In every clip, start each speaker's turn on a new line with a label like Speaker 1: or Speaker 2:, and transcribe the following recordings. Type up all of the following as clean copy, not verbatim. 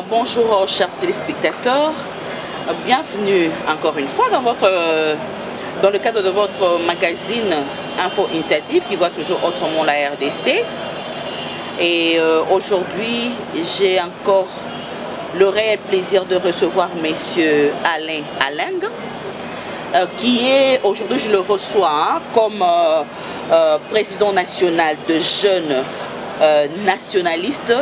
Speaker 1: Bonjour chers téléspectateurs, bienvenue encore une fois dans le cadre de votre magazine Info Initiative qui voit toujours autrement la RDC. Et aujourd'hui, j'ai encore le réel plaisir de recevoir Monsieur Alain Aleng, qui est, aujourd'hui je le reçois comme président national de jeunes nationalistes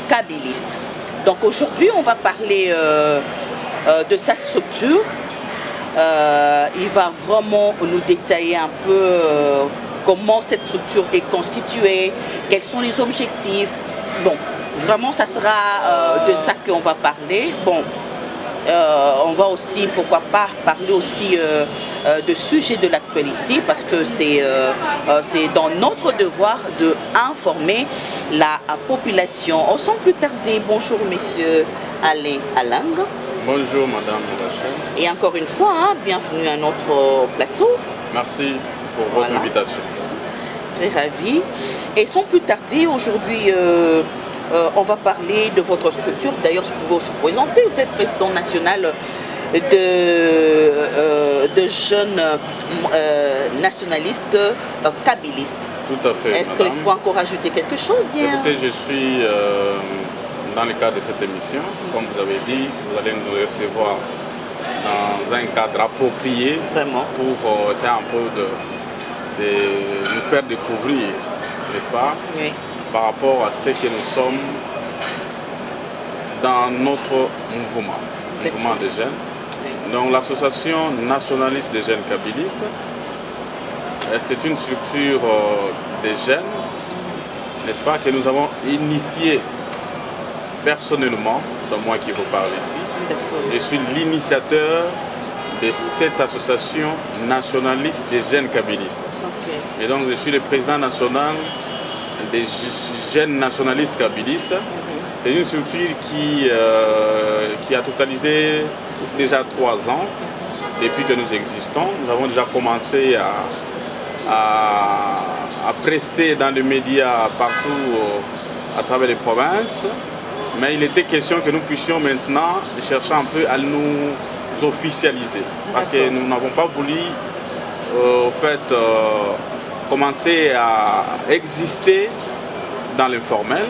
Speaker 1: kabylistes. Donc aujourd'hui on va parler de sa structure. Il va vraiment nous détailler un peu comment cette structure est constituée, quels sont les objectifs. Bon, vraiment ça sera de ça qu'on va parler. Bon, on va aussi, pourquoi pas, parler aussi de sujets de l'actualité parce que c'est dans notre devoir d'informer la population. Sans plus tarder, bonjour Monsieur Alain Aleng.
Speaker 2: Bonjour Madame Rachel.
Speaker 1: Et encore une fois, bienvenue à notre plateau.
Speaker 2: Merci pour votre invitation.
Speaker 1: Très ravi. Et sans plus tarder, aujourd'hui, on va parler de votre structure. D'ailleurs, vous pouvez aussi vous présenter. Vous êtes président national de jeunes nationalistes kabylistes.
Speaker 2: Tout à fait.
Speaker 1: Est-ce qu'il faut encore ajouter quelque chose?
Speaker 2: Écoutez, je suis dans le cadre de cette émission. Comme vous avez dit, vous allez nous recevoir dans un cadre approprié.
Speaker 1: Vraiment.
Speaker 2: Pour essayer un peu de nous faire découvrir, n'est-ce pas?
Speaker 1: Oui.
Speaker 2: Par rapport à ce que nous sommes dans notre mouvement des jeunes. Oui. Donc l'association nationaliste des jeunes kabylistes, c'est une structure des jeunes, n'est-ce pas, que nous avons initiée personnellement, donc moi qui vous parle ici. Je suis l'initiateur de cette association nationaliste des jeunes kabylistes. Okay. Et donc je suis le président national des jeunes nationalistes kabylistes. C'est une structure qui a totalisé déjà 3 ans depuis que nous existons. Nous avons déjà commencé à prester dans les médias partout à travers les provinces. Mais il était question que nous puissions maintenant chercher un peu à nous officialiser. Parce que nous n'avons pas voulu commencer à exister dans l'informel.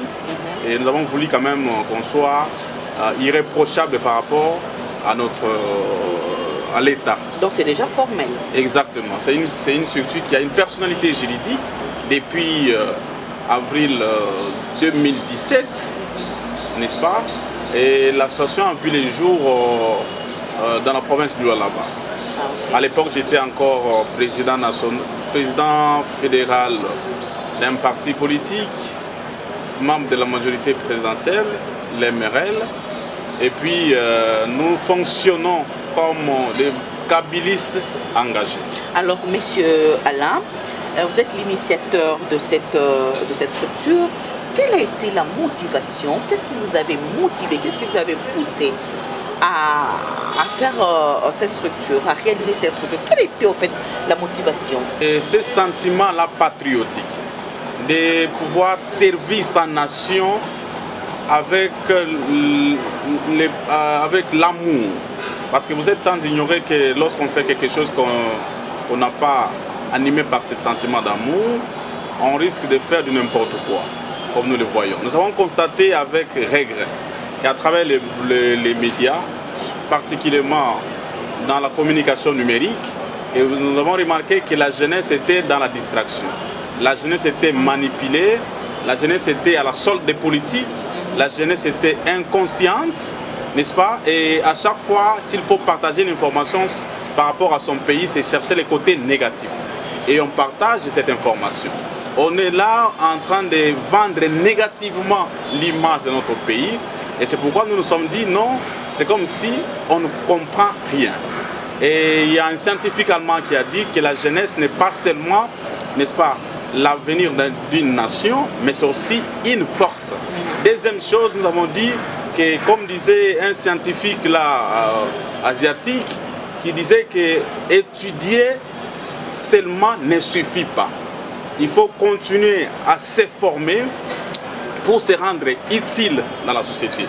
Speaker 2: Et nous avons voulu quand même qu'on soit irréprochable par rapport à l'État.
Speaker 1: Donc c'est déjà formel.
Speaker 2: Exactement. C'est une structure qui a une personnalité juridique depuis avril 2017, n'est-ce pas? Et l'association a vu les jours dans la province du Lualaba. À l'époque, j'étais encore président fédéral d'un parti politique, membre de la majorité présidentielle, l'MRL. Et puis, nous fonctionnons comme des kabylistes engagés.
Speaker 1: Alors, Monsieur Alain, vous êtes l'initiateur de cette structure. Quelle a été la motivation? Qu'est-ce qui vous avait motivé? Qu'est-ce qui vous avait poussé à faire cette structure, à réaliser cette structure? Quelle était au fait la motivation?
Speaker 2: Et ce sentiment-là patriotique, de pouvoir servir sa nation avec l'amour. Parce que vous êtes sans ignorer que lorsqu'on fait quelque chose qu'on n'a pas animé par ce sentiment d'amour, on risque de faire du n'importe quoi, comme nous le voyons. Nous avons constaté avec regret qu'à travers les médias, particulièrement dans la communication numérique, et nous avons remarqué que la jeunesse était dans la distraction. La jeunesse était manipulée, la jeunesse était à la solde des politiques, la jeunesse était inconsciente, n'est-ce pas? Et à chaque fois, s'il faut partager une information par rapport à son pays, c'est chercher les côtés négatifs. Et on partage cette information. On est là en train de vendre négativement l'image de notre pays. Et c'est pourquoi nous nous sommes dit non, c'est comme si on ne comprend rien. Et il y a un scientifique allemand qui a dit que la jeunesse n'est pas seulement, n'est-ce pas, l'avenir d'une nation, mais c'est aussi une force. Deuxième chose, nous avons dit que, comme disait un scientifique là, asiatique, qui disait que étudier seulement ne suffit pas. Il faut continuer à se former pour se rendre utile dans la société.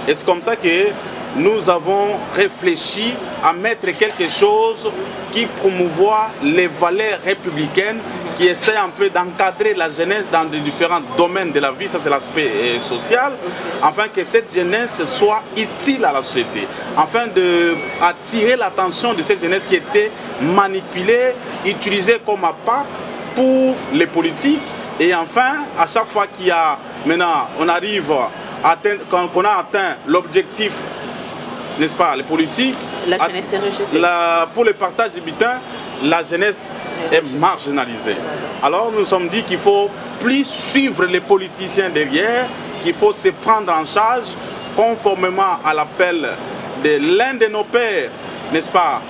Speaker 2: Et c'est comme ça que nous avons réfléchi à mettre quelque chose qui promouvoit les valeurs républicaines, qui essaie un peu d'encadrer la jeunesse dans les différents domaines de la vie, ça c'est l'aspect social, afin que cette jeunesse soit utile à la société, afin d'attirer l'attention de cette jeunesse qui était manipulée, utilisée comme appât pour les politiques. Et enfin, à chaque fois qu'il y a, maintenant, on arrive à atteindre, quand on a atteint l'objectif, n'est-ce pas, les politiques,
Speaker 1: la jeunesse est rejetée.
Speaker 2: Pour le partage du butin, la jeunesse est marginalisée. Alors nous nous sommes dit qu'il faut plus suivre les politiciens derrière, qu'il faut se prendre en charge conformément à l'appel de l'un de nos pères, n'est-ce pas,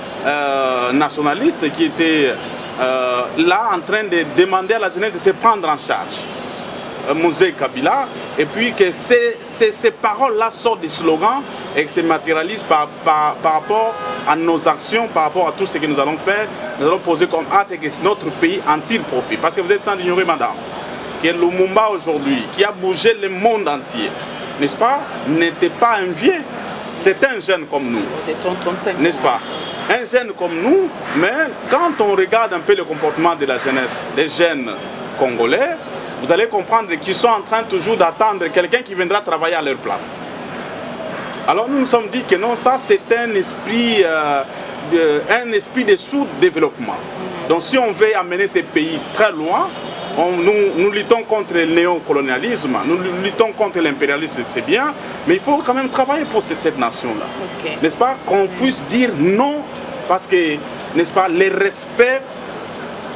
Speaker 2: nationalistes, qui était là en train de demander à la jeunesse de se prendre en charge. Mosé Kabila, et puis que ces paroles-là sortent des slogans et que se matérialisent par rapport à nos actions, par rapport à tout ce que nous allons faire. Nous allons poser comme acte et que notre pays en tire profit. Parce que vous êtes sans ignorer, madame, que Lumumba aujourd'hui, qui a bougé le monde entier, n'est-ce pas, n'était pas un vieux, c'est un jeune comme nous, n'est-ce pas? Un jeune comme nous, mais quand on regarde un peu le comportement de la jeunesse, des jeunes congolais, vous allez comprendre qu'ils sont en train toujours d'attendre quelqu'un qui viendra travailler à leur place. Alors nous nous sommes dit que non, ça c'est un esprit de sous-développement. Donc si on veut amener ces pays très loin, nous luttons contre le néocolonialisme, nous luttons contre l'impérialisme, c'est bien, mais il faut quand même travailler pour cette nation-là. Okay. N'est-ce pas? Qu'on puisse dire non, parce que, n'est-ce pas, le respect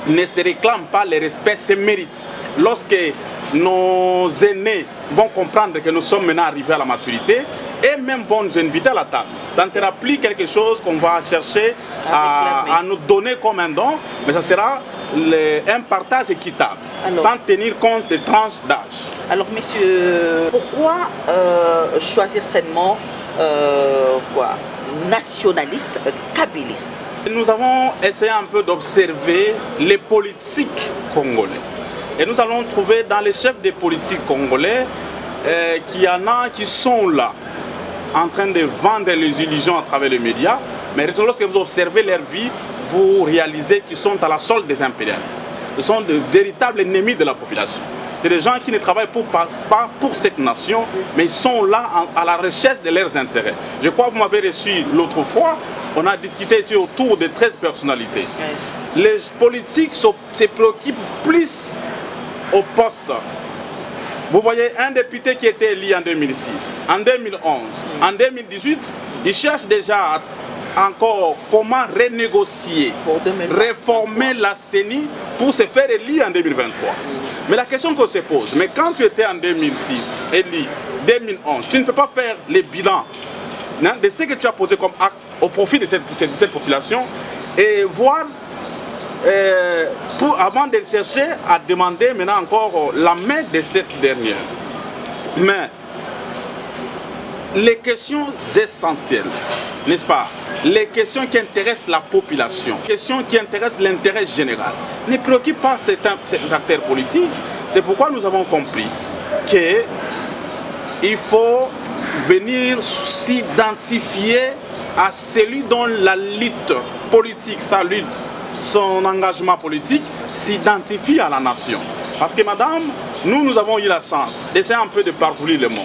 Speaker 2: ne se réclame pas, le respect se mérite. Lorsque nos aînés vont comprendre que nous sommes maintenant arrivés à la maturité, et même vont nous inviter à la table. Ça ne sera plus quelque chose qu'on va chercher à nous donner comme un don, mais ça sera un partage équitable, alors, sans tenir compte des tranches d'âge.
Speaker 1: Alors, messieurs, pourquoi choisir seulement nationaliste, kabiliste?
Speaker 2: Nous avons essayé un peu d'observer les politiques congolais. Et nous allons trouver dans les chefs des politiques congolais qu'il y en a qui sont là, en train de vendre les illusions à travers les médias. Mais lorsque vous observez leur vie, vous réalisez qu'ils sont à la solde des impérialistes. Ce sont de véritables ennemis de la population. C'est des gens qui ne travaillent pas pour cette nation, mais ils sont là à la recherche de leurs intérêts. Je crois que vous m'avez reçu l'autre fois, on a discuté ici autour de 13 personnalités. Oui. Les politiques se préoccupent plus au poste. Vous voyez, un député qui était élu en 2006, en 2011, en 2018, il cherche déjà encore comment renégocier, réformer la CENI pour se faire élire en 2023. Mais la question qu'on se pose, mais quand tu étais en 2010, élu, 2011, tu ne peux pas faire les bilans de ce que tu as posé comme acte au profit de cette population et voir, avant de chercher à demander maintenant encore la main de cette dernière. Mais les questions essentielles, n'est-ce pas? Les questions qui intéressent la population, les questions qui intéressent l'intérêt général, ne préoccupent pas ces acteurs politiques. C'est pourquoi nous avons compris qu'il faut venir s'identifier à celui dont la lutte politique, sa lutte, son engagement politique s'identifie à la nation. Parce que madame, nous avons eu la chance d'essayer un peu de parcourir le monde.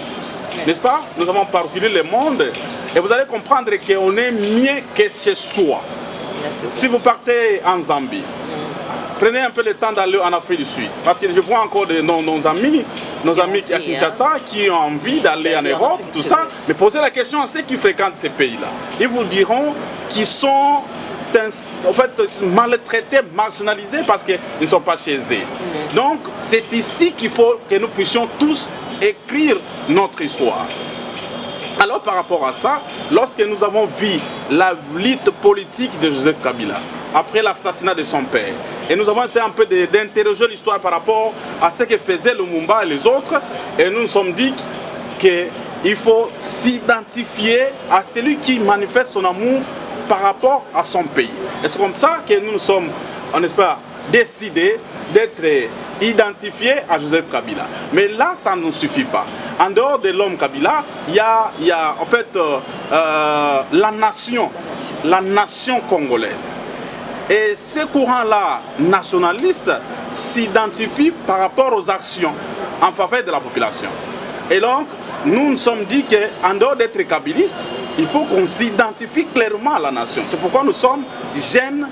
Speaker 2: N'est-ce pas? Nous avons parcouru le monde et vous allez comprendre qu'on est mieux que chez soi. Si vous partez en Zambie, prenez un peu le temps d'aller en Afrique du Sud. Parce que je vois encore nos amis à Kinshasa qui ont envie d'aller en Europe, tout ça. Mais posez la question à ceux qui fréquentent ces pays-là. Ils vous diront qu'ils sont en fait maltraités, marginalisés parce qu'ils ne sont pas chez eux. Donc c'est ici qu'il faut que nous puissions tous écrire notre histoire. Alors par rapport à ça, lorsque nous avons vu la lutte politique de Joseph Kabila, après l'assassinat de son père, et nous avons essayé un peu d'interroger l'histoire par rapport à ce que faisaient Lumumba et les autres, et nous nous sommes dit qu'il faut s'identifier à celui qui manifeste son amour par rapport à son pays. Et c'est comme ça que nous nous sommes, on espère, décidés d'être identifiés à Joseph Kabila. Mais là, ça ne nous suffit pas. En dehors de l'homme Kabila, il y a en fait la nation congolaise. Et ce courant-là, nationaliste, s'identifie par rapport aux actions en faveur de la population. Et donc, nous nous sommes dit qu'en dehors d'être kabilistes, il faut qu'on s'identifie clairement à la nation. C'est pourquoi nous sommes jeunes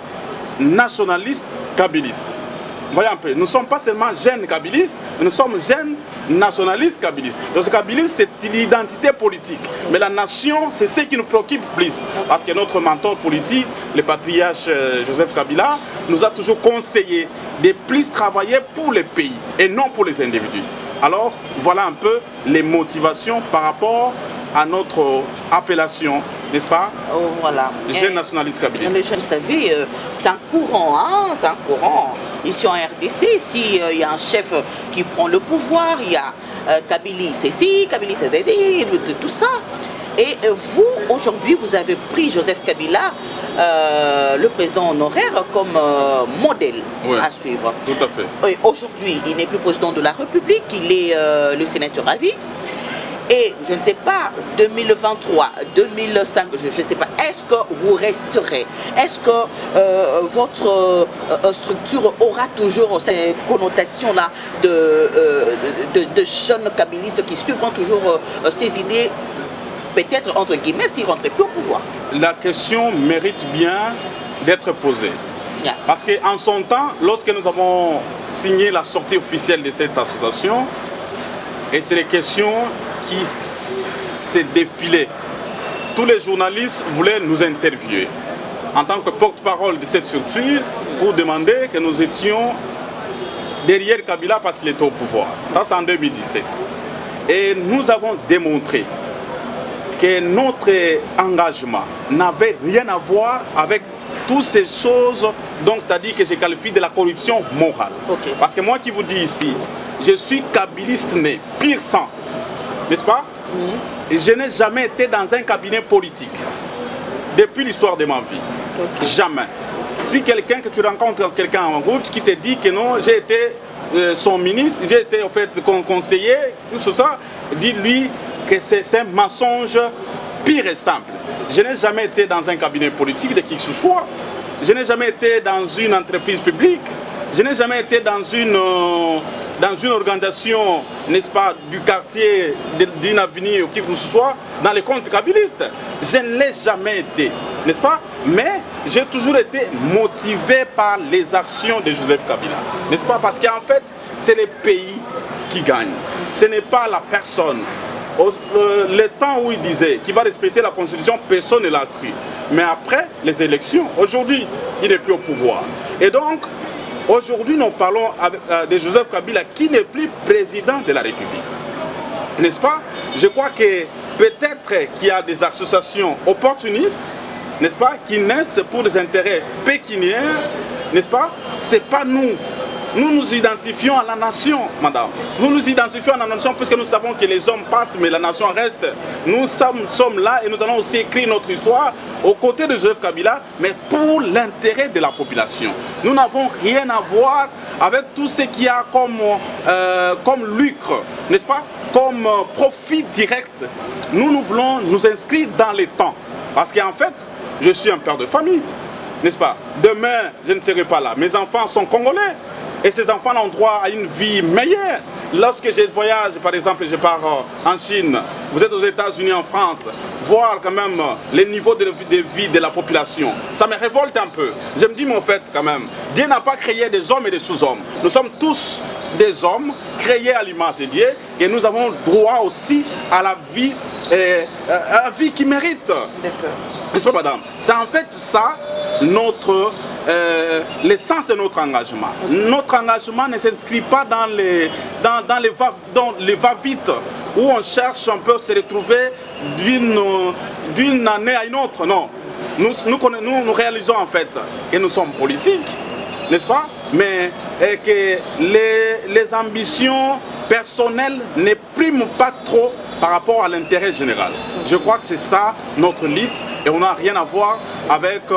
Speaker 2: nationalistes kabilistes. Voyez un peu, nous ne sommes pas seulement jeunes kabilistes, mais nous sommes jeunes nationalistes kabilistes. Donc, le kabilisme, c'est l'identité politique. Mais la nation, c'est ce qui nous préoccupe plus. Parce que notre mentor politique, le patriarche Joseph Kabila, nous a toujours conseillé de plus travailler pour le pays et non pour les individus. Alors, voilà un peu les motivations par rapport à notre appellation, n'est-ce pas?
Speaker 1: Oh, voilà.
Speaker 2: Jeunes nationalistes kabilistes.
Speaker 1: Vous savez, c'est un courant, hein? C'est un courant. Ici en RDC, s'il y a un chef qui prend le pouvoir, il y a Kabila, c'est ci, Kabila, c'est Dédé, tout ça. Et vous, aujourd'hui, vous avez pris Joseph Kabila, le président honoraire, comme modèle à suivre.
Speaker 2: Tout à fait.
Speaker 1: Aujourd'hui, il n'est plus président de la République, il est le sénateur à vie. Et je ne sais pas, 2023, 2005, je ne sais pas, est-ce que vous resterez? Est-ce que votre structure aura toujours cette connotation-là de jeunes kabilistes qui suivront toujours ces idées, peut-être entre guillemets, s'ils ne rentrent plus au pouvoir?
Speaker 2: La question mérite bien d'être posée.
Speaker 1: Yeah.
Speaker 2: Parce qu'en son temps, lorsque nous avons signé la sortie officielle de cette association, et c'est les questions qui s'est défilé. Tous les journalistes voulaient nous interviewer en tant que porte-parole de cette structure pour demander que nous étions derrière Kabila parce qu'il était au pouvoir. Ça, c'est en 2017. Et nous avons démontré que notre engagement n'avait rien à voir avec toutes ces choses, donc c'est-à-dire que je qualifie de la corruption morale. Okay. Parce que moi qui vous dis ici, je suis kabiliste né, pur sang. N'est-ce pas? Et je n'ai jamais été dans un cabinet politique depuis l'histoire de ma vie. Okay. Jamais. Si quelqu'un, que tu rencontres quelqu'un en route qui te dit que non, j'ai été son ministre, j'ai été en fait conseiller, tout ça, dis-lui que c'est un mensonge pur et simple. Je n'ai jamais été dans un cabinet politique de qui que ce soit. Je n'ai jamais été dans une entreprise publique. Je n'ai jamais été dans une organisation, n'est-ce pas, du quartier, d'une avenue ou qui que ce soit, dans les comptes kabilistes. Je ne l'ai jamais été, n'est-ce pas? Mais j'ai toujours été motivé par les actions de Joseph Kabila, n'est-ce pas? Parce qu'en fait, c'est le pays qui gagne. Ce n'est pas la personne. Le temps où il disait qu'il va respecter la Constitution, personne ne l'a cru. Mais après les élections, aujourd'hui, il n'est plus au pouvoir. Et donc, aujourd'hui, nous parlons de Joseph Kabila qui n'est plus président de la République. N'est-ce pas? Je crois que peut-être qu'il y a des associations opportunistes, n'est-ce pas, qui naissent pour des intérêts pécuniaires, n'est-ce pas? Ce n'est pas nous. Nous nous identifions à la nation, madame. Nous nous identifions à la nation puisque nous savons que les hommes passent, mais la nation reste. Nous sommes là et nous allons aussi écrire notre histoire aux côtés de Joseph Kabila, mais pour l'intérêt de la population. Nous n'avons rien à voir avec tout ce qu'il y a comme lucre, n'est-ce pas? Comme profit direct. Nous voulons nous inscrire dans les temps. Parce qu'en fait, je suis un père de famille, n'est-ce pas? Demain, je ne serai pas là. Mes enfants sont congolais. Et ces enfants ont droit à une vie meilleure. Lorsque je voyage, par exemple, je pars en Chine, vous êtes aux États-Unis, en France, voir quand même les niveaux de vie de la population, ça me révolte un peu. Je me dis, mais en fait, quand même, Dieu n'a pas créé des hommes et des sous-hommes. Nous sommes tous des hommes créés à l'image de Dieu et nous avons droit aussi à la vie qui mérite. N'est-ce pas, madame? C'est en fait ça, l'essence de notre engagement. Notre engagement ne s'inscrit pas dans les va-vite où on cherche un peu à se retrouver d'une année à une autre. Non. Nous réalisons en fait que nous sommes politiques, n'est-ce pas? Mais que les ambitions personnelles ne priment pas trop par rapport à l'intérêt général. Je crois que c'est ça notre lutte et on n'a rien à voir avec que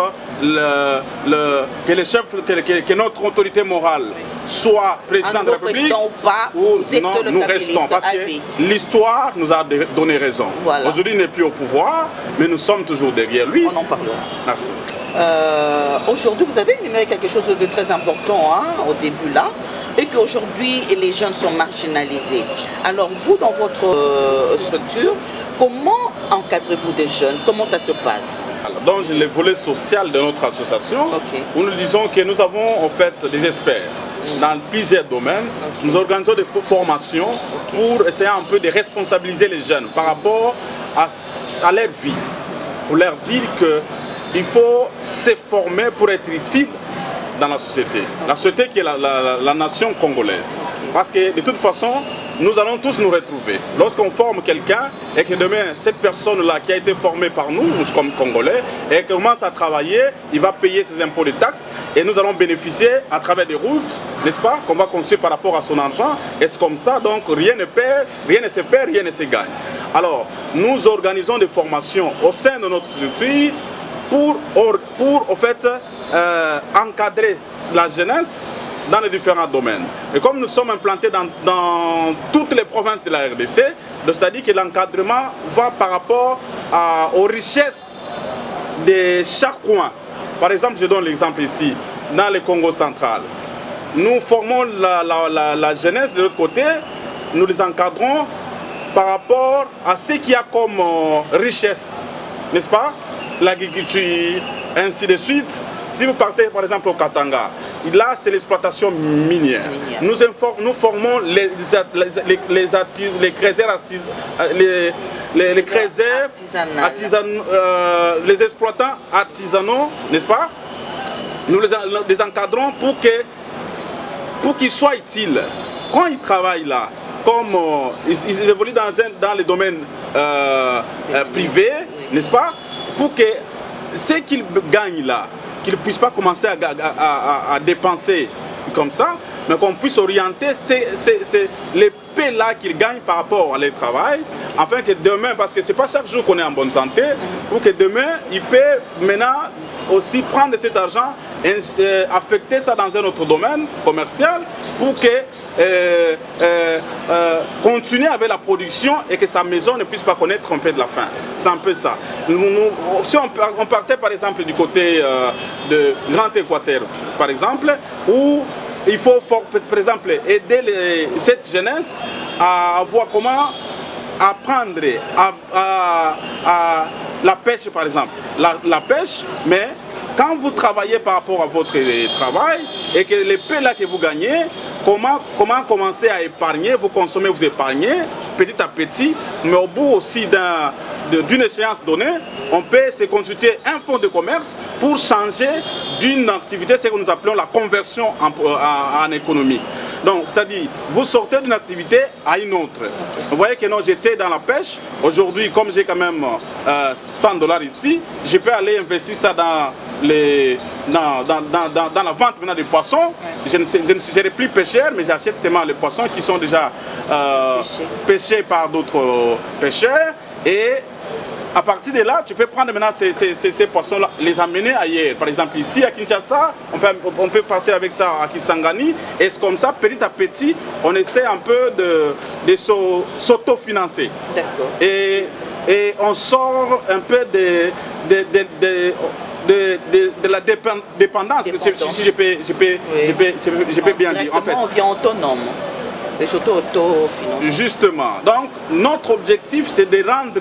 Speaker 2: notre autorité morale soit président de la République
Speaker 1: ou pas,
Speaker 2: non, nous restons. Parce que l'histoire nous a donné raison.
Speaker 1: Voilà.
Speaker 2: Aujourd'hui, il n'est plus au pouvoir, mais nous sommes toujours derrière lui.
Speaker 1: On en parlera.
Speaker 2: Merci.
Speaker 1: Aujourd'hui, vous avez énuméré quelque chose de très important au début là, et qu'aujourd'hui les jeunes sont marginalisés. Alors vous, dans votre structure, comment encadrez-vous des jeunes? Comment ça se passe?
Speaker 2: Alors, donc le volet social de notre association, où nous disons que nous avons en fait des experts dans plusieurs domaines. Nous organisons des formations pour essayer un peu de responsabiliser les jeunes par rapport à leur vie, pour leur dire que il faut se former pour être utile dans la société. La société qui est la nation congolaise. Parce que de toute façon, nous allons tous nous retrouver. Lorsqu'on forme quelqu'un et que demain, cette personne-là qui a été formée par nous, nous comme Congolais, et commence à travailler, il va payer ses impôts et taxes et nous allons bénéficier à travers des routes, n'est-ce pas, qu'on va construire par rapport à son argent. Et c'est comme ça, donc rien ne perd, rien ne se perd, rien ne se gagne. Alors, nous organisons des formations au sein de notre structure pour en fait, encadrer la jeunesse dans les différents domaines. Et comme nous sommes implantés dans toutes les provinces de la RDC, c'est-à-dire que l'encadrement va par rapport aux richesses de chaque coin. Par exemple, je donne l'exemple ici, dans le Congo central. Nous formons la jeunesse de l'autre côté, nous les encadrons par rapport à ce qu'il y a comme richesse, n'est-ce pas? L'agriculture, ainsi de suite. Si vous partez par exemple au Katanga, là c'est l'exploitation minière. Nous formons les exploitants artisanaux, n'est-ce pas? Nous les encadrons pour qu'ils soient utiles. Quand ils travaillent là, comme ils évoluent dans les domaines privés, n'est-ce pas? Pour que ce qu'ils gagnent là, qu'ils ne puissent pas commencer à dépenser comme ça, mais qu'on puisse orienter les paix là qu'ils gagnent par rapport à leur travail, afin que demain, parce que ce n'est pas chaque jour qu'on est en bonne santé, pour que demain, ils peuvent maintenant aussi prendre cet argent et affecter ça dans un autre domaine commercial pour que continuer avec la production et que sa maison ne puisse pas connaître un peu de la faim. C'est un peu ça. Si on partait par exemple du côté de Grand Équateur, par exemple, où il faut par exemple aider cette jeunesse à voir comment apprendre à la pêche par exemple. La pêche, mais quand vous travaillez par rapport à votre travail et que les paix là que vous gagnez, comment commencer à épargner, vous consommez, vous épargnez petit à petit, mais au bout aussi d'une échéance donnée, on peut se constituer un fonds de commerce pour changer d'une activité, ce que nous appelons la conversion en économie. Donc, c'est-à-dire, vous sortez d'une activité à une autre. Vous voyez que non, j'étais dans la pêche. Aujourd'hui, comme j'ai quand même $100 ici, je peux aller investir ça dans la vente maintenant des poissons. Je ne serai plus pêcheur, mais j'achète seulement les poissons qui sont déjà pêchés par d'autres pêcheurs. Et à partir de là, tu peux prendre maintenant ces poissons-là, les amener ailleurs. Par exemple, ici à Kinshasa, on peut passer avec ça à Kisangani. Et c'est comme ça, petit à petit, on essaie un peu de s'autofinancer. Et on sort un peu de la dépendance, si je peux bien dire. En fait,
Speaker 1: on vient autonome. Et surtout autofinancé.
Speaker 2: Justement. Donc, notre objectif, c'est de rendre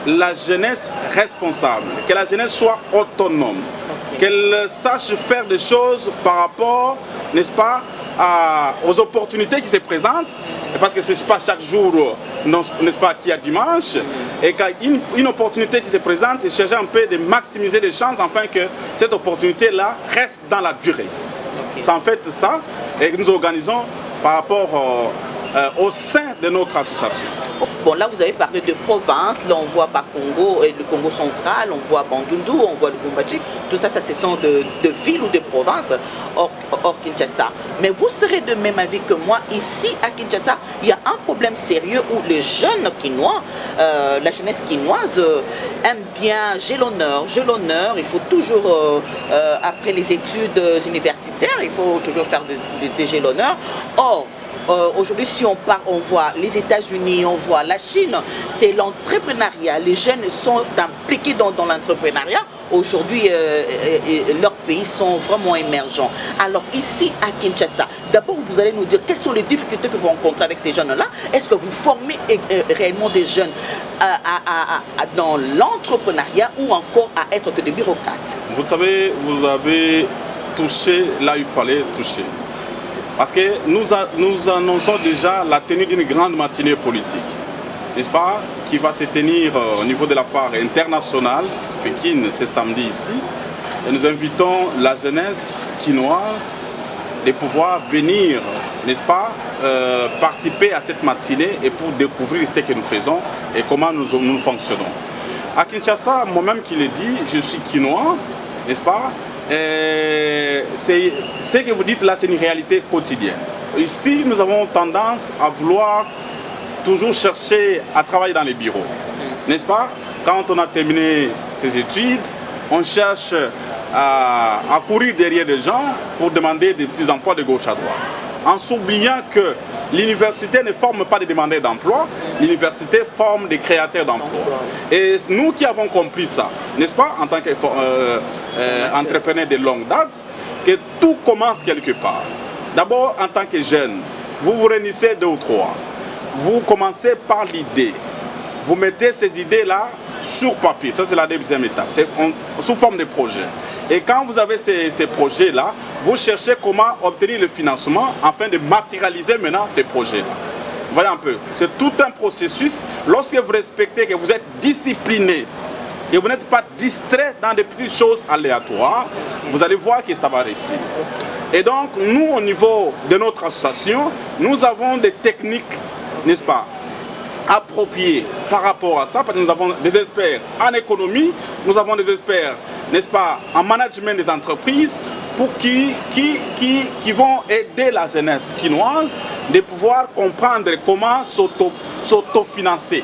Speaker 2: la jeunesse responsable, que la jeunesse soit autonome, qu'elle sache faire des choses par rapport, n'est-ce pas, aux opportunités qui se présentent, parce que ce n'est pas chaque jour, n'est-ce pas, qu'il y a dimanche, et qu'il y a une opportunité qui se présente, et chercher un peu de maximiser les chances afin que cette opportunité-là reste dans la durée. C'est en fait ça, et nous organisons par rapport au sein de notre association.
Speaker 1: Bon, là, vous avez parlé de province. Là, on voit Bakongo et le Congo central, on voit Bandundu, on voit le Lubumbashi. Tout ça, ce sont de villes ou de provinces hors Kinshasa. Mais vous serez de même avis que moi. Ici, à Kinshasa, il y a un problème sérieux où les jeunes Kinois, la jeunesse kinoise, aime bien j'ai l'honneur. Il faut toujours, après les études universitaires, il faut toujours faire des j'ai l'honneur. Or, aujourd'hui, si on part, on voit les États-Unis, on voit la Chine, c'est l'entrepreneuriat. Les jeunes sont impliqués dans l'entrepreneuriat. Aujourd'hui, leurs pays sont vraiment émergents. Alors ici, à Kinshasa, d'abord, vous allez nous dire quelles sont les difficultés que vous rencontrez avec ces jeunes-là. Est-ce que vous formez réellement des jeunes dans l'entrepreneuriat ou encore à être que des bureaucrates?
Speaker 2: Vous savez, vous avez touché là où il fallait toucher. Parce que nous annonçons déjà la tenue d'une grande matinée politique, n'est-ce pas, qui va se tenir au niveau de la foire internationale, Pékin, c'est samedi ici. Et nous invitons la jeunesse kinoise de pouvoir venir, n'est-ce pas, participer à cette matinée et pour découvrir ce que nous faisons et comment nous fonctionnons. À Kinshasa, moi-même qui l'ai dit, je suis kinois, n'est-ce pas? Ce que vous dites là, c'est une réalité quotidienne. Ici, nous avons tendance à vouloir toujours chercher à travailler dans les bureaux. N'est-ce pas? Quand on a terminé ses études, on cherche à courir derrière des gens pour demander des petits emplois de gauche à droite. En s'oubliant que l'université ne forme pas des demandeurs d'emploi, l'université forme des créateurs d'emplois. Et nous qui avons compris ça, n'est-ce pas, en tant qu'entrepreneurs de longue date, que tout commence quelque part. D'abord, en tant que jeune, vous vous réunissez 2 ou 3. Vous commencez par l'idée. Vous mettez ces idées-là sur papier. Ça, c'est la deuxième étape. C'est sous forme de projet. Et quand vous avez ces projets-là, vous cherchez comment obtenir le financement afin de matérialiser maintenant ces projets-là. Voyez un peu. C'est tout un processus. Lorsque vous respectez que vous êtes discipliné et vous n'êtes pas distrait dans des petites choses aléatoires, vous allez voir que ça va réussir. Et donc, nous, au niveau de notre association, nous avons des techniques, n'est-ce pas, appropriées par rapport à ça, parce que nous avons des experts en économie, nous avons des experts, n'est-ce pas, en management des entreprises, pour qui vont aider la jeunesse kinoise de pouvoir comprendre comment s'autofinancer,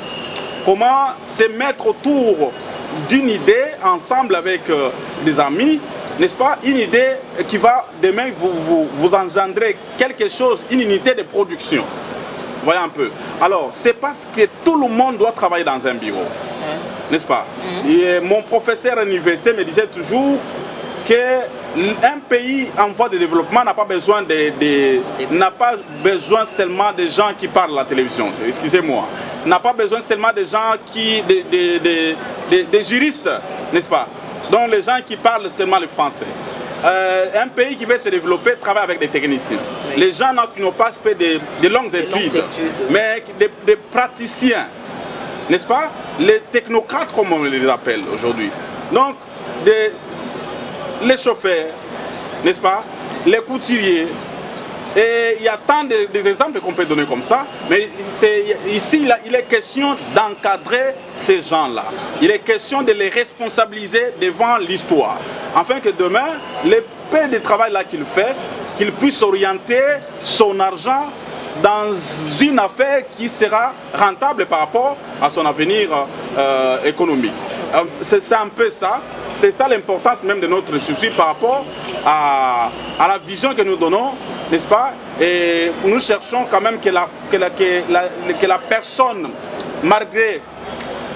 Speaker 2: comment se mettre autour d'une idée ensemble avec des amis, n'est-ce pas, une idée qui va demain vous engendrer quelque chose, une unité de production. Voyez un peu. Alors, c'est parce que tout le monde doit travailler dans un bureau, n'est-ce pas? Et mon professeur à l'université me disait toujours qu'un pays en voie de développement n'a pas besoin n'a pas besoin seulement de gens qui parlent à la télévision, excusez-moi, n'a pas besoin seulement de gens des juristes, n'est-ce pas? Donc les gens qui parlent seulement le français. Un pays qui veut se développer travaille avec des techniciens. Oui. Les gens qui n'ont pas fait de longues études, mais des praticiens, n'est-ce pas? Les technocrates, comme on les appelle aujourd'hui. Donc, les chauffeurs, n'est-ce pas? Les couturiers. Et il y a tant d'exemples qu'on peut donner comme ça, mais ici, il est question d'encadrer ces gens-là. Il est question de les responsabiliser devant l'histoire, afin que demain, le peu de travail là qu'il fait, qu'il puisse orienter son argent dans une affaire qui sera rentable par rapport à son avenir économique. C'est un peu ça. C'est ça l'importance même de notre souci par rapport à la vision que nous donnons, n'est-ce pas? Et nous cherchons quand même que la personne, malgré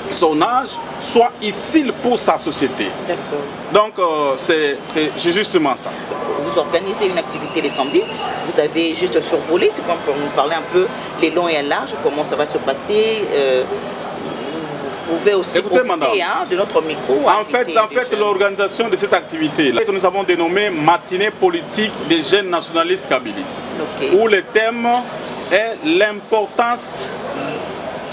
Speaker 2: son âge, soit utile pour sa société. Donc c'est justement ça.
Speaker 1: Vous organisez une activité les samedis, vous avez juste survolé, c'est comme pour nous parler un peu les longs et larges, comment ça va se passer. Vous pouvez aussi profiter de notre micro.
Speaker 2: En fait, l'organisation de cette activité que nous avons dénommée Matinée politique des jeunes nationalistes kabylistes, où le thème est l'importance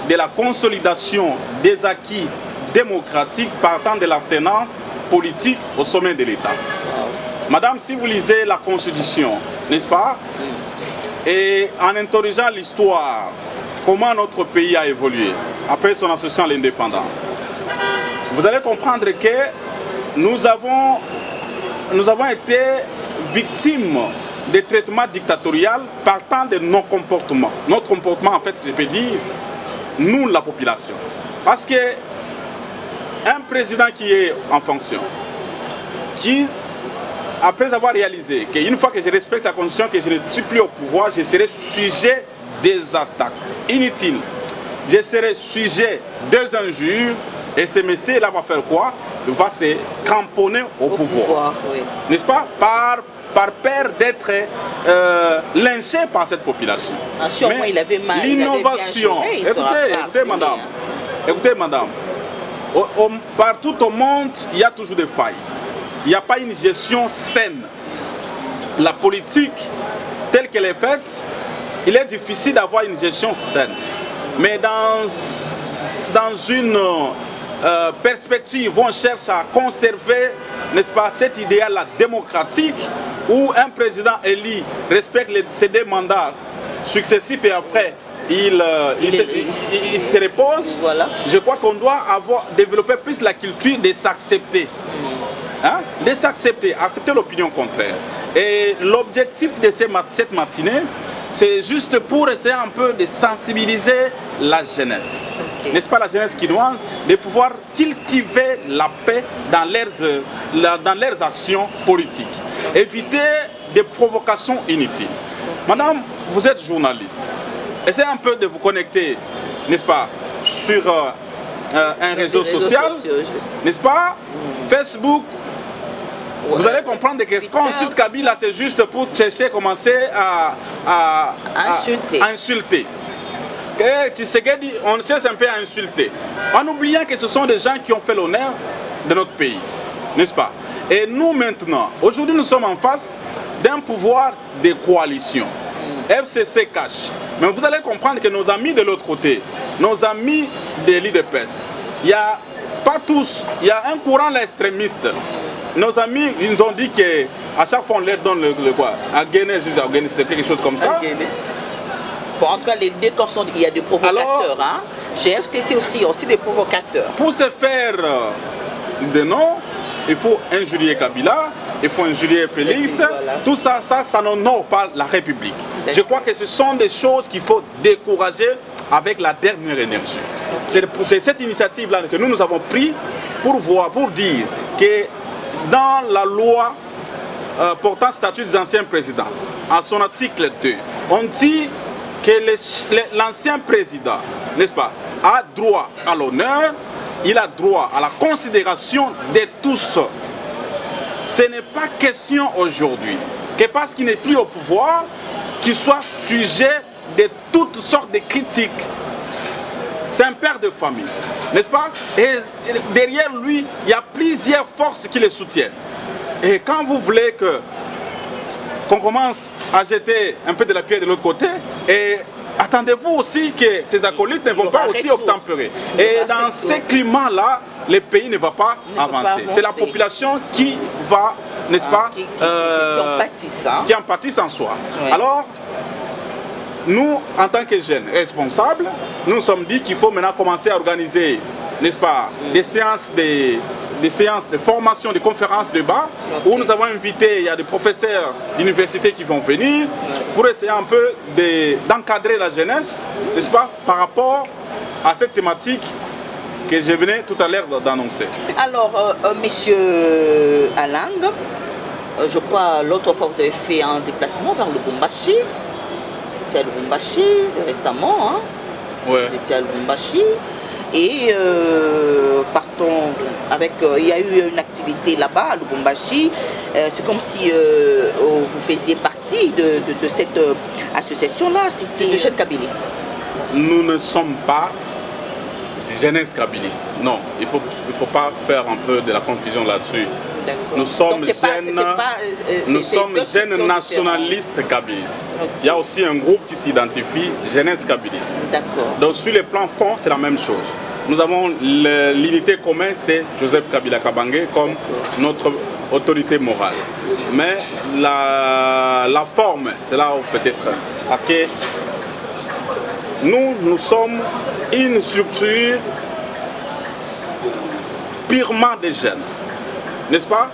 Speaker 2: de la consolidation des acquis démocratiques partant de l'alternance politique au sommet de l'État. Madame, si vous lisez la Constitution, n'est-ce pas? Et en interrogeant l'histoire, comment notre pays a évolué après son accession à l'indépendance, vous allez comprendre que nous avons été victimes des traitements dictatoriaux partant de nos comportements. Notre comportement, en fait, je peux dire, nous, la population. Parce que un président qui est en fonction, qui, après avoir réalisé qu'une fois que je respecte la constitution, que je ne suis plus au pouvoir, je serai sujet des attaques inutiles. Je serai sujet des injures. Et ce monsieur-là va faire quoi? Il va se cramponner au pouvoir. Oui. N'est-ce pas? Par peur d'être lynché par cette population.
Speaker 1: Ah, sûrement, il avait mal.
Speaker 2: L'innovation. Écoutez, madame. Partout au monde, il y a toujours des failles. Il n'y a pas une gestion saine. La politique, telle qu'elle est faite, il est difficile d'avoir une gestion saine. Mais dans une perspective, on cherche à conserver, n'est-ce pas, cet idéal-là démocratique où un président élu respecte ses deux mandats successifs et après il se repose. Voilà. Je crois qu'on doit développer plus la culture de s'accepter. Hein? De s'accepter, accepter l'opinion contraire. Et l'objectif de cette matinée, c'est juste pour essayer un peu de sensibiliser la jeunesse. Okay. N'est-ce pas la jeunesse quinoise, de pouvoir cultiver la paix dans leurs actions politiques. Éviter des provocations inutiles. Madame, vous êtes journaliste. Essayez un peu de vous connecter, n'est-ce pas, sur un réseau social, n'est-ce pas, Facebook. Vous allez comprendre que ce qu'on insulte Kabila, c'est juste pour chercher, commencer à insulter. Tshisekedi, on cherche un peu à insulter, en oubliant que ce sont des gens qui ont fait l'honneur de notre pays, n'est-ce pas? Et nous maintenant, aujourd'hui nous sommes en face d'un pouvoir de coalition. FCC cache. Mais vous allez comprendre que nos amis de l'autre côté, nos amis de l'IDPS, il n'y a pas tous, il y a un courant extrémiste. Nos amis, ils nous ont dit qu'à chaque fois on leur donne le quoi? À Guinée, c'est quelque chose comme ça.
Speaker 1: Bon, en tout cas, les deux sont, il y a des provocateurs. Alors, hein? Chez FCC aussi, il y a aussi des provocateurs.
Speaker 2: Pour se faire de nom, il faut injurier Kabila, il faut injurier Félix. Voilà. Tout ça, ça n'honore pas la République. Je crois que ce sont des choses qu'il faut décourager avec la dernière énergie. C'est cette initiative-là que nous avons prise pour dire que dans la loi portant statut des anciens présidents, en son article 2, on dit que l'ancien président, n'est-ce pas, a droit à l'honneur, il a droit à la considération de tous. Ce n'est pas question aujourd'hui que parce qu'il n'est plus au pouvoir, qu'il soit sujet de toutes sortes de critiques. C'est un père de famille, n'est-ce pas? Et derrière lui, il y a plusieurs forces qui le soutiennent. Et quand vous voulez qu'on commence à jeter un peu de la pierre de l'autre côté, et attendez-vous aussi que ces acolytes ne vont pas aussi obtempérer. Et dans ces climats-là, le pays ne va pas avancer. C'est la population qui va, n'est-ce pas, qui en pâtisse en soi. Oui. Alors, nous, en tant que jeunes responsables, nous nous sommes dit qu'il faut maintenant commencer à organiser, n'est-ce pas, des séances de formation, des conférences, de débats, où nous avons invité, il y a des professeurs d'université qui vont venir pour essayer un peu d'encadrer la jeunesse, n'est-ce pas, par rapport à cette thématique que je venais tout à l'heure d'annoncer.
Speaker 1: Alors, monsieur Alang, je crois l'autre fois vous avez fait un déplacement vers Lubumbashi. Vous étiez à Lubumbashi récemment, hein?
Speaker 2: Ouais.
Speaker 1: Vous étiez à Lubumbashi. Et partons avec, il y a eu une activité là-bas à Lubumbashi. C'est comme si vous faisiez partie de cette association-là. C'était des jeunes kabylistes.
Speaker 2: Nous ne sommes pas des jeunesse kabylistes. Non, il faut pas faire un peu de la confusion là-dessus. Nous sommes jeunes nationalistes kabylistes. Okay. Il y a aussi un groupe qui s'identifie jeunesse kabyliste. Donc sur le plan fond, c'est la même chose. Nous avons l'unité commune, c'est Joseph Kabila Kabange comme notre autorité morale. Mais la forme, c'est là où peut-être Parce que nous sommes une structure purement des jeunes. N'est-ce pas?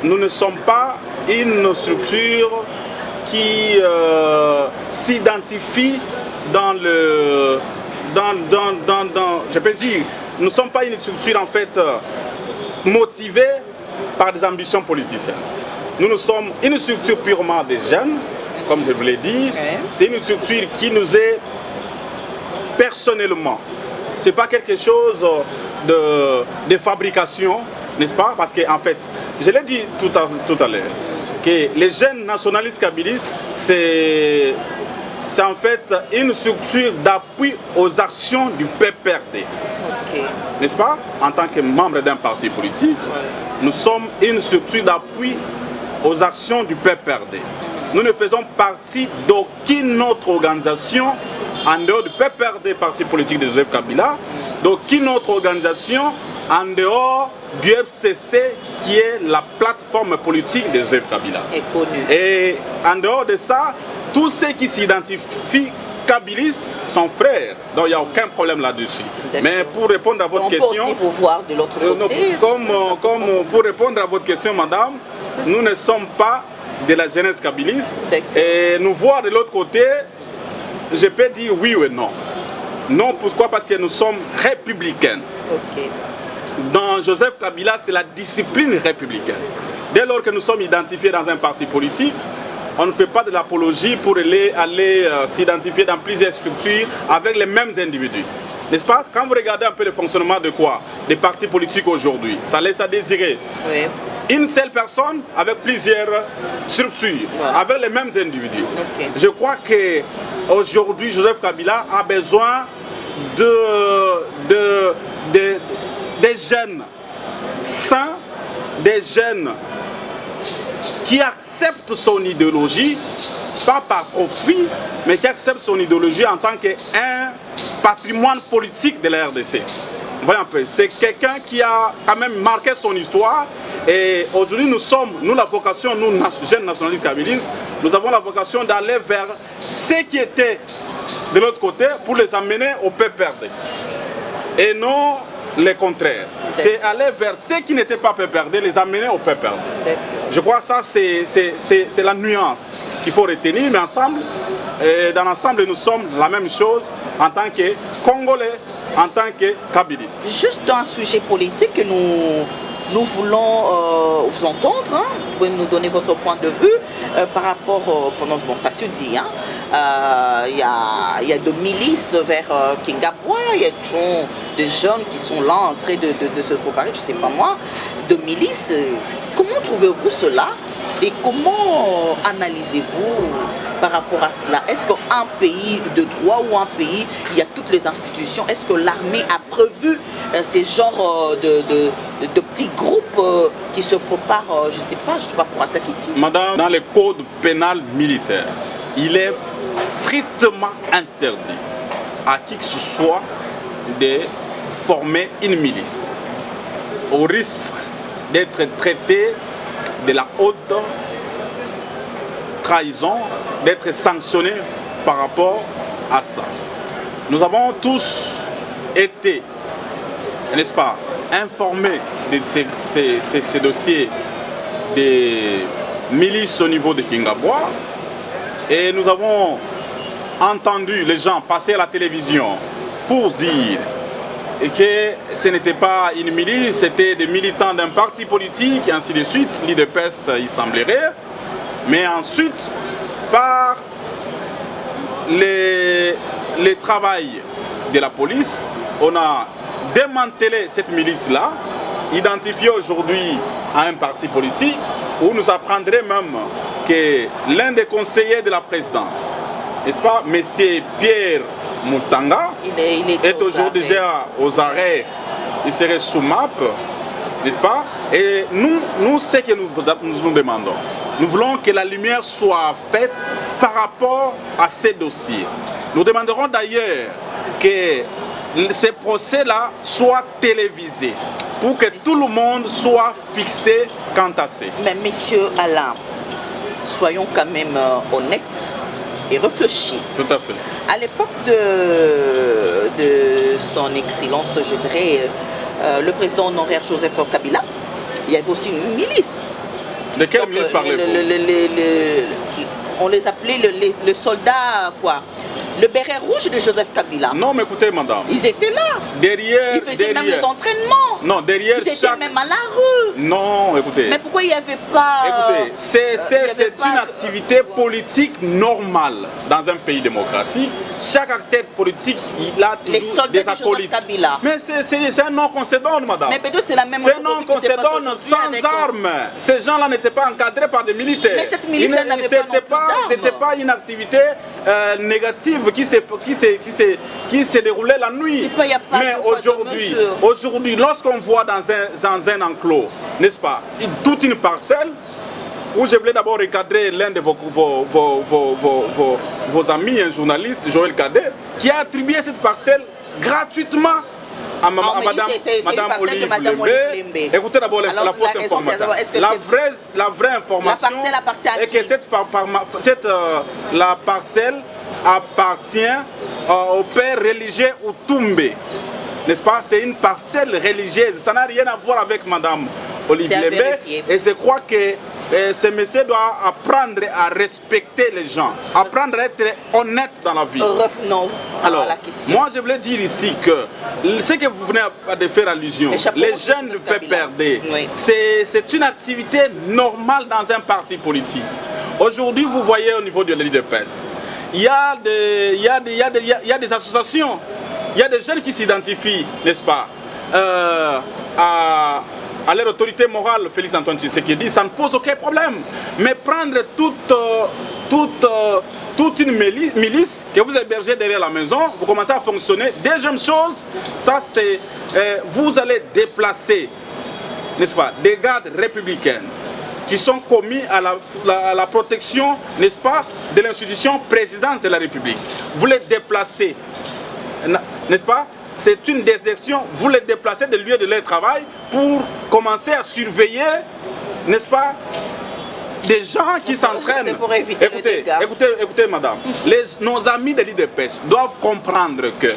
Speaker 2: Nous ne sommes pas une structure qui s'identifie dans le... je peux dire, nous ne sommes pas une structure en fait motivée par des ambitions politiciennes. Nous sommes une structure purement des jeunes, comme je vous l'ai dit. C'est une structure qui nous est personnellement. Ce n'est pas quelque chose de fabrication, n'est-ce pas? Parce qu'en fait, je l'ai dit tout à l'heure, que les jeunes nationalistes kabylistes, c'est en fait une structure d'appui aux actions du PPRD. N'est-ce pas? En tant que membre d'un parti politique, nous sommes une structure d'appui aux actions du PPRD. Nous ne faisons partie d'aucune autre organisation en dehors du PPRD, parti politique de Joseph Kabila, d'aucune autre organisation en dehors du FCC qui est la plateforme politique de Joseph Kabila. Et en dehors de ça, tous ceux qui s'identifient kabylistes sont frères. Donc il n'y a aucun problème là-dessus. Mais pour répondre à votre question...
Speaker 1: On peut aussi vous voir de l'autre côté.
Speaker 2: Pour répondre à votre question, madame, nous ne sommes pas de la jeunesse kabyliste. Et nous voir de l'autre côté, je peux dire oui ou non. Non, pourquoi? Parce que nous sommes républicains. Dans Joseph Kabila, c'est la discipline républicaine. Dès lors que nous sommes identifiés dans un parti politique, on ne fait pas de l'apologie pour aller s'identifier dans plusieurs structures avec les mêmes individus. N'est-ce pas? Quand vous regardez un peu le fonctionnement de quoi? Des partis politiques aujourd'hui, ça laisse à désirer. Une seule personne avec plusieurs structures, avec les mêmes individus. Je crois qu'aujourd'hui, Joseph Kabila a besoin des jeunes sains, des jeunes qui acceptent son idéologie, pas par profit, mais qui acceptent son idéologie en tant qu'un patrimoine politique de la RDC. Voyez un peu, c'est quelqu'un qui a quand même marqué son histoire. Et aujourd'hui, nous la vocation, nous, jeunes nationalistes kabylistes, nous avons la vocation d'aller vers ceux qui étaient de l'autre côté pour les amener au PPRD. Et non le contraire. C'est aller vers ceux qui n'étaient pas PPRD, les amener au PPRD. Je crois que ça, c'est la nuance qu'il faut retenir, mais ensemble, dans l'ensemble, nous sommes la même chose en tant que Congolais, en tant que Kabylistes.
Speaker 1: Juste un sujet politique que nous voulons vous entendre, hein. Vous pouvez nous donner votre point de vue par rapport, bon ça se dit, il y a de milices vers Kingabwa, il y a des jeunes qui sont là en train de se préparer, je ne sais pas moi, de milices. Comment trouvez-vous cela et comment analysez-vous par rapport à cela? Est-ce qu'un pays de droit ou un pays, il y a toutes les institutions, est-ce que l'armée a prévu ces genres de petits groupes qui se préparent, je ne sais pas pour attaquer qui?
Speaker 2: Madame, dans le code pénal militaire, il est strictement interdit à qui que ce soit de former une milice, au risque d'être traité de la haute trahison, d'être sanctionné par rapport à ça. Nous avons tous été, n'est-ce pas, informés de ces dossiers des milices au niveau de Kingabwa et nous avons entendu les gens passer à la télévision pour dire que ce n'était pas une milice, c'était des militants d'un parti politique et ainsi de suite, l'IDPS il semblerait. Mais ensuite, par le travail de la police, on a démantelé cette milice-là, identifiée aujourd'hui à un parti politique, où nous apprendrons même que l'un des conseillers de la présidence, n'est-ce pas, M. Pierre Moutanga, est aujourd'hui déjà aux arrêts, il serait sous map, n'est-ce pas? Et nous, ce que nous demandons, nous voulons que la lumière soit faite par rapport à ces dossiers. Nous demanderons d'ailleurs que ces procès-là soient télévisés pour que tout le monde soit fixé quant à ça.
Speaker 1: Mais monsieur Alain, soyons quand même honnêtes. et réfléchir.
Speaker 2: Tout à fait.
Speaker 1: À l'époque de son excellence, je dirais, le président honoraire Joseph Kabila, il y avait aussi une milice.
Speaker 2: De quelle milice parlez-vous?
Speaker 1: On les appelait les soldats, quoi. Le béret rouge de Joseph Kabila.
Speaker 2: Non, mais écoutez, madame.
Speaker 1: Ils étaient là.
Speaker 2: Derrière.
Speaker 1: Ils faisaient même les entraînements.
Speaker 2: Non, derrière
Speaker 1: Ils étaient même à la rue.
Speaker 2: Non, écoutez.
Speaker 1: Mais pourquoi il n'y avait pas...
Speaker 2: Écoutez, c'est une activité politique normale dans un pays démocratique. Chaque acteur politique, il a toujours des acolytes. Mais c'est un nom qu'on se donne, madame.
Speaker 1: Mais c'est la même
Speaker 2: chose. C'est un nom qu'on se donne sans armes. Ces gens-là n'étaient pas encadrés par des militaires.
Speaker 1: Mais cette militaire n'avait pas d'armes.
Speaker 2: C'était pas une activité négative qui se déroulait la nuit. Mais aujourd'hui, lorsqu'on voit dans un enclos, n'est-ce pas, toute une parcelle, où je voulais d'abord recadrer l'un de vos amis, un journaliste, Joël Cadet, qui a attribué cette parcelle gratuitement à Madame Olive Lembe. Écoutez d'abord la fausse information. La vraie information est que la parcelle appartient au père religieux Outoumbe. N'est-ce pas? C'est une parcelle religieuse. Ça n'a rien à voir avec Madame Olive Lembe. Et je crois que ce monsieur doit apprendre à respecter les gens, apprendre à être honnête dans la vie.
Speaker 1: Revenons à la question.
Speaker 2: Moi je voulais dire ici que ce que vous venez de faire allusion, les jeunes ne peuvent perdre. Oui. C'est une activité normale dans un parti politique. Aujourd'hui, vous voyez au niveau de l'IDPS, il y a des associations, il y a des jeunes qui s'identifient, n'est-ce pas, à leur autorité morale, Félix Antoine Tshisekedi, ça ne pose aucun problème. Mais prendre toute une milice que vous hébergez derrière la maison, vous commencez à fonctionner. Deuxième chose, ça c'est, vous allez déplacer, n'est-ce pas, des gardes républicains qui sont commis à la protection, n'est-ce pas, de l'institution présidence de la République. Vous les déplacez, n'est-ce pas? C'est une désertion, vous les déplacez de lieu de leur travail pour commencer à surveiller, n'est-ce pas, des gens qui s'entraînent. Écoutez, madame, nos amis de l'IDPS doivent comprendre que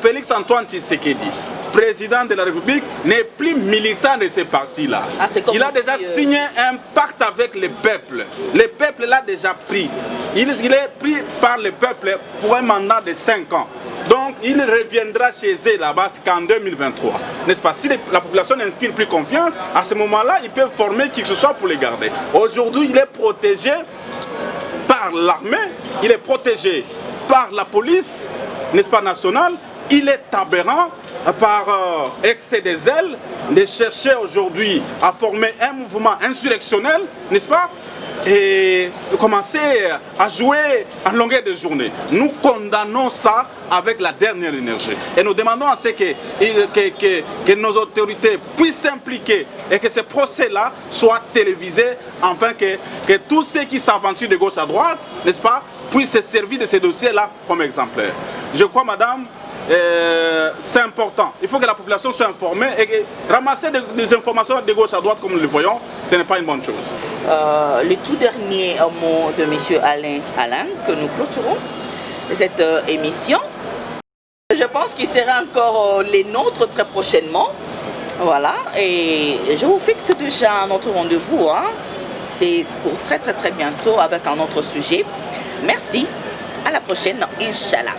Speaker 2: Félix Antoine Tshisekedi, président de la République, n'est plus militant de ces partis-là. Il a déjà signé un pacte avec le peuple. Le peuple l'a déjà pris. Il est pris par le peuple pour un mandat de 5 ans. Donc, il reviendra chez eux là-bas qu'en 2023. N'est-ce pas? Si la population n'inspire plus confiance, à ce moment-là, ils peuvent former qui que ce soit pour les garder. Aujourd'hui, il est protégé par l'armée, il est protégé par la police, n'est-ce pas, nationale. Il est aberrant par excès des ailes de chercher aujourd'hui à former un mouvement insurrectionnel, n'est-ce pas? Et commencer à jouer en longueur de journée. Nous condamnons ça avec la dernière énergie. Et nous demandons à ce que nos autorités puissent s'impliquer et que ce procès-là soit télévisé, afin que tous ceux qui s'aventurent de gauche à droite, n'est-ce pas, puissent se servir de ces dossiers-là comme exemplaires. Je crois, madame, c'est important. Il faut que la population soit informée et que ramasser des informations de gauche à droite comme nous le voyons, ce n'est pas une bonne chose.
Speaker 1: Le tout dernier mot de M. Alain, que nous clôturons cette émission. Je pense qu'il sera encore les nôtres très prochainement. Voilà, et je vous fixe déjà un autre rendez-vous. Hein. C'est pour très bientôt avec un autre sujet. Merci, à la prochaine, Inch'Allah.